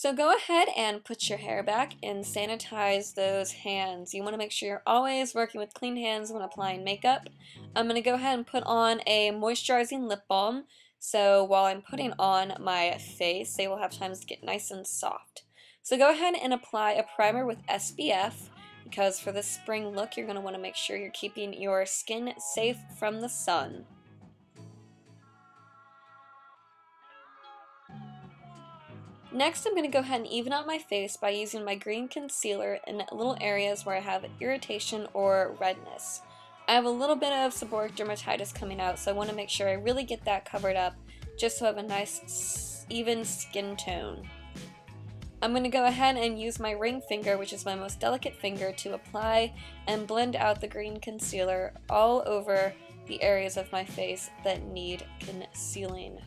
So go ahead and put your hair back and sanitize those hands. You want to make sure you're always working with clean hands when applying makeup. I'm going to go ahead and put on a moisturizing lip balm, so while I'm putting on my face, they will have time to get nice and soft. So go ahead and apply a primer with SPF, because for this spring look, you're going to want to make sure you're keeping your skin safe from the sun. Next, I'm going to go ahead and even out my face by using my green concealer in little areas where I have irritation or redness. I have a little bit of seborrheic dermatitis coming out, so I want to make sure I really get that covered up just so I have a nice, even skin tone. I'm going to go ahead and use my ring finger, which is my most delicate finger, to apply and blend out the green concealer all over the areas of my face that need concealing,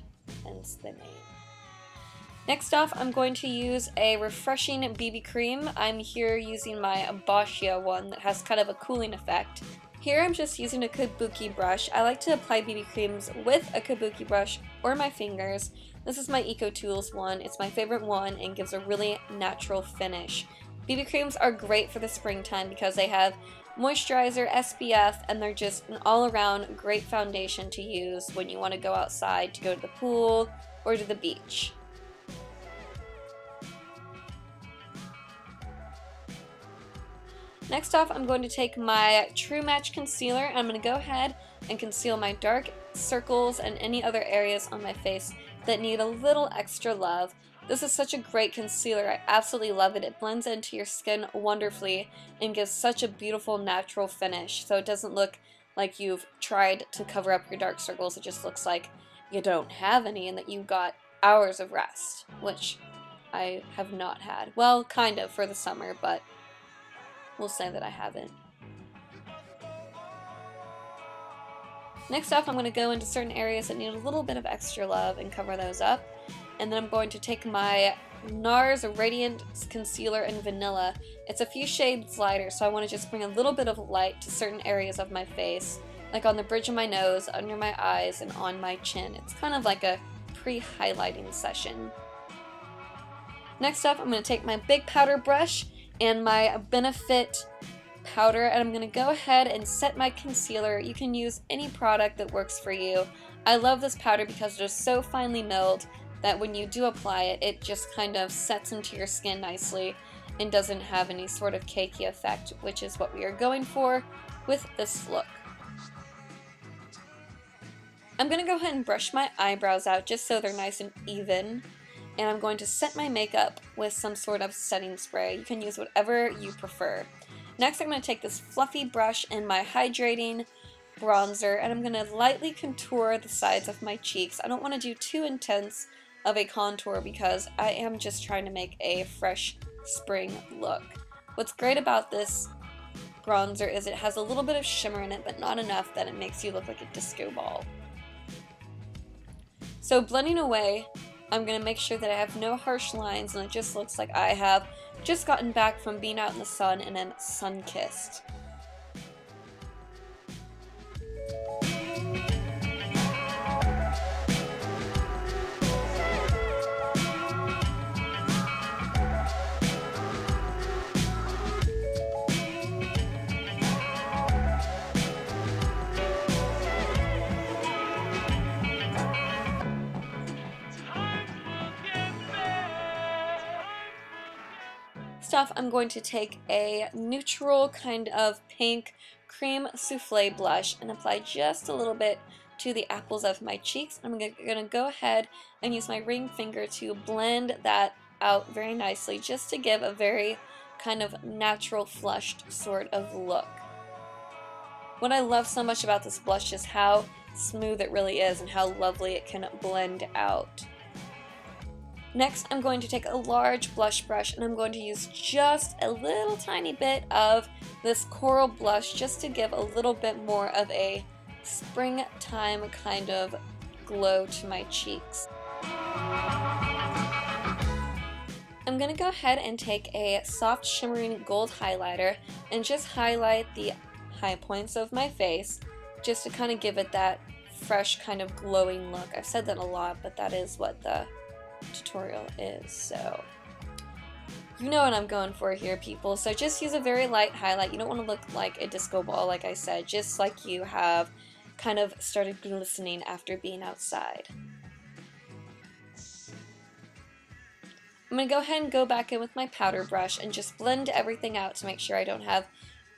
hence the name. Next off, I'm going to use a refreshing BB cream. I'm here using my BOSICA one that has kind of a cooling effect. Here I'm just using a Kabuki brush. I like to apply BB creams with a Kabuki brush or my fingers. This is my Eco Tools one. It's my favorite one and gives a really natural finish. BB creams are great for the springtime because they have moisturizer, SPF, and they're just an all-around great foundation to use when you want to go outside to go to the pool or to the beach. Next off, I'm going to take my True Match concealer and I'm going to go ahead and conceal my dark circles and any other areas on my face that need a little extra love. This is such a great concealer. I absolutely love it. It blends into your skin wonderfully and gives such a beautiful natural finish. So it doesn't look like you've tried to cover up your dark circles. It just looks like you don't have any and that you got hours of rest, which I have not had. Well, kind of for the summer, but we'll say that I haven't. Next off, I'm going to go into certain areas that need a little bit of extra love and cover those up. And then I'm going to take my NARS Radiant Concealer in Vanilla. It's a few shades lighter, so I want to just bring a little bit of light to certain areas of my face, like on the bridge of my nose, under my eyes, and on my chin. It's kind of like a pre-highlighting session. Next up, I'm going to take my big powder brush and my Benefit powder, and I'm going to go ahead and set my concealer. You can use any product that works for you. I love this powder because it is so finely milled that when you do apply it, it just kind of sets into your skin nicely and doesn't have any sort of cakey effect, which is what we are going for with this look. I'm going to go ahead and brush my eyebrows out just so they're nice and even. And I'm going to set my makeup with some sort of setting spray. You can use whatever you prefer. Next, I'm going to take this fluffy brush and my Hydrating bronzer, and I'm going to lightly contour the sides of my cheeks. I don't want to do too intense of a contour because I am just trying to make a fresh spring look. What's great about this bronzer is it has a little bit of shimmer in it, but not enough that it makes you look like a disco ball. So blending away, I'm going to make sure that I have no harsh lines and it just looks like I have just gotten back from being out in the sun and am sun-kissed. Off, I'm going to take a neutral kind of pink cream souffle blush and apply just a little bit to the apples of my cheeks. I'm going to go ahead and use my ring finger to blend that out very nicely just to give a very kind of natural flushed sort of look. What I love so much about this blush is how smooth it really is and how lovely it can blend out. Next, I'm going to take a large blush brush and I'm going to use just a little tiny bit of this coral blush just to give a little bit more of a springtime kind of glow to my cheeks. I'm going to go ahead and take a soft shimmering gold highlighter and just highlight the high points of my face just to kind of give it that fresh kind of glowing look. I've said that a lot, but that is what the tutorial is. So You know what I'm going for here, people. So just use a very light highlight. You don't want to look like a disco ball, like I said, just like you have kind of started glistening after being outside. I'm going to go ahead and go back in with my powder brush and just blend everything out to make sure I don't have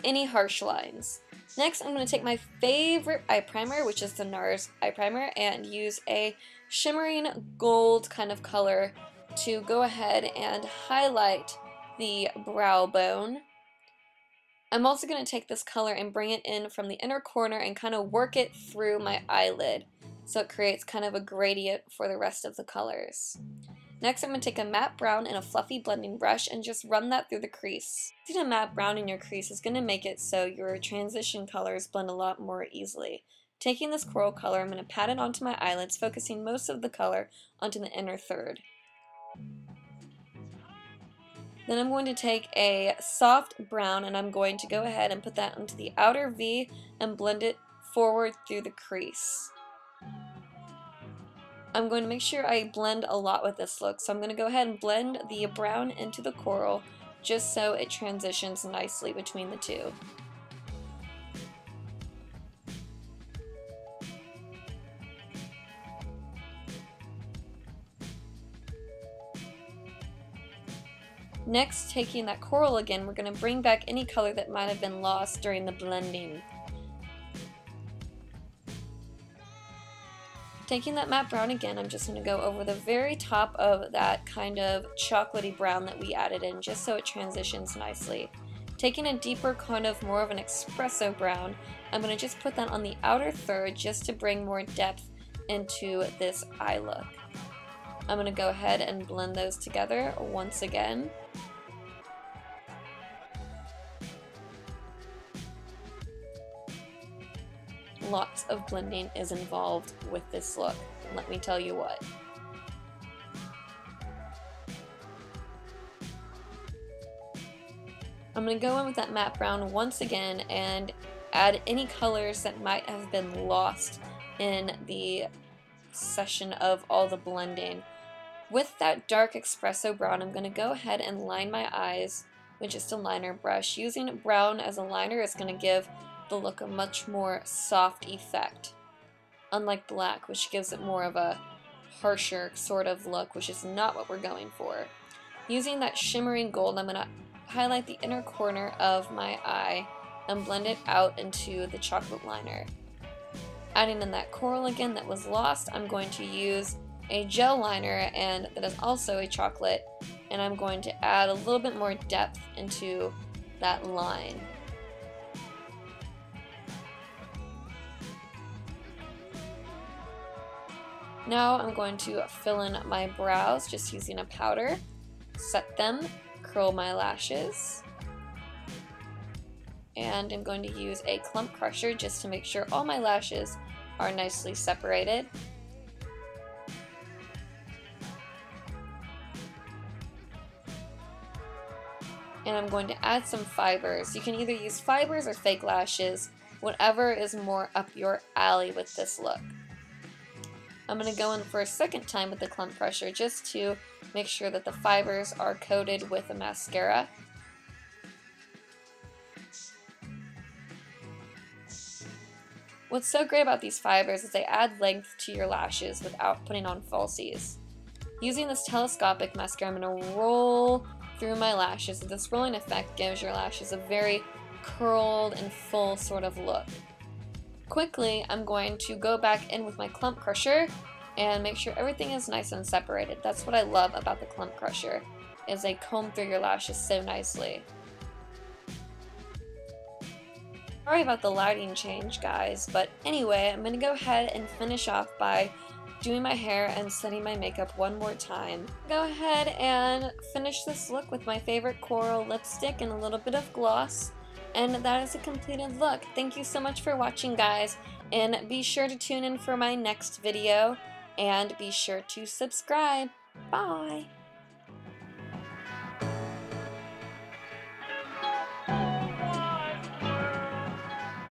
any harsh lines. Next, I'm going to take my favorite eye primer, which is the NARS eye primer, and use a shimmering gold kind of color to go ahead and highlight the brow bone. I'm also going to take this color and bring it in from the inner corner and kind of work it through my eyelid so it creates kind of a gradient for the rest of the colors. Next, I'm going to take a matte brown and a fluffy blending brush and just run that through the crease. Using a matte brown in your crease is going to make it so your transition colors blend a lot more easily. Taking this coral color, I'm going to pat it onto my eyelids, focusing most of the color onto the inner third. Then I'm going to take a soft brown and I'm going to go ahead and put that into the outer V and blend it forward through the crease. I'm going to make sure I blend a lot with this look, so I'm going to go ahead and blend the brown into the coral just so it transitions nicely between the two. Next, taking that coral again, we're going to bring back any color that might have been lost during the blending. Taking that matte brown again, I'm just going to go over the very top of that kind of chocolatey brown that we added in, just so it transitions nicely. Taking a deeper, kind of more of an espresso brown, I'm going to just put that on the outer third just to bring more depth into this eye look. I'm going to go ahead and blend those together once again. Lots of blending is involved with this look, let me tell you what. I'm going to go in with that matte brown once again and add any colors that might have been lost in the session of all the blending. With that dark espresso brown, I'm going to go ahead and line my eyes with just a liner brush. Using brown as a liner is going to give the look a much more soft effect, unlike black, which gives it more of a harsher sort of look, which is not what we're going for. Using that shimmering gold, I'm going to highlight the inner corner of my eye and blend it out into the chocolate liner. Adding in that coral again that was lost, I'm going to use a gel liner, and that is also a chocolate, and I'm going to add a little bit more depth into that line. Now I'm going to fill in my brows just using a powder, set them, curl my lashes, and I'm going to use a clump crusher just to make sure all my lashes are nicely separated. And I'm going to add some fibers. You can either use fibers or fake lashes, whatever is more up your alley with this look. I'm going to go in for a second time with the clump crusher just to make sure that the fibers are coated with the mascara. What's so great about these fibers is they add length to your lashes without putting on falsies. Using this telescopic mascara, I'm going to roll through my lashes. This rolling effect gives your lashes a very curled and full sort of look. Quickly, I'm going to go back in with my clump crusher and make sure everything is nice and separated. That's what I love about the clump crusher, is they comb through your lashes so nicely. Sorry about the lighting change, guys, but anyway, I'm going to go ahead and finish off by doing my hair and setting my makeup one more time. Go ahead and finish this look with my favorite coral lipstick and a little bit of gloss. And that is a completed look. Thank you so much for watching, guys, and be sure to tune in for my next video, and be sure to subscribe. Bye!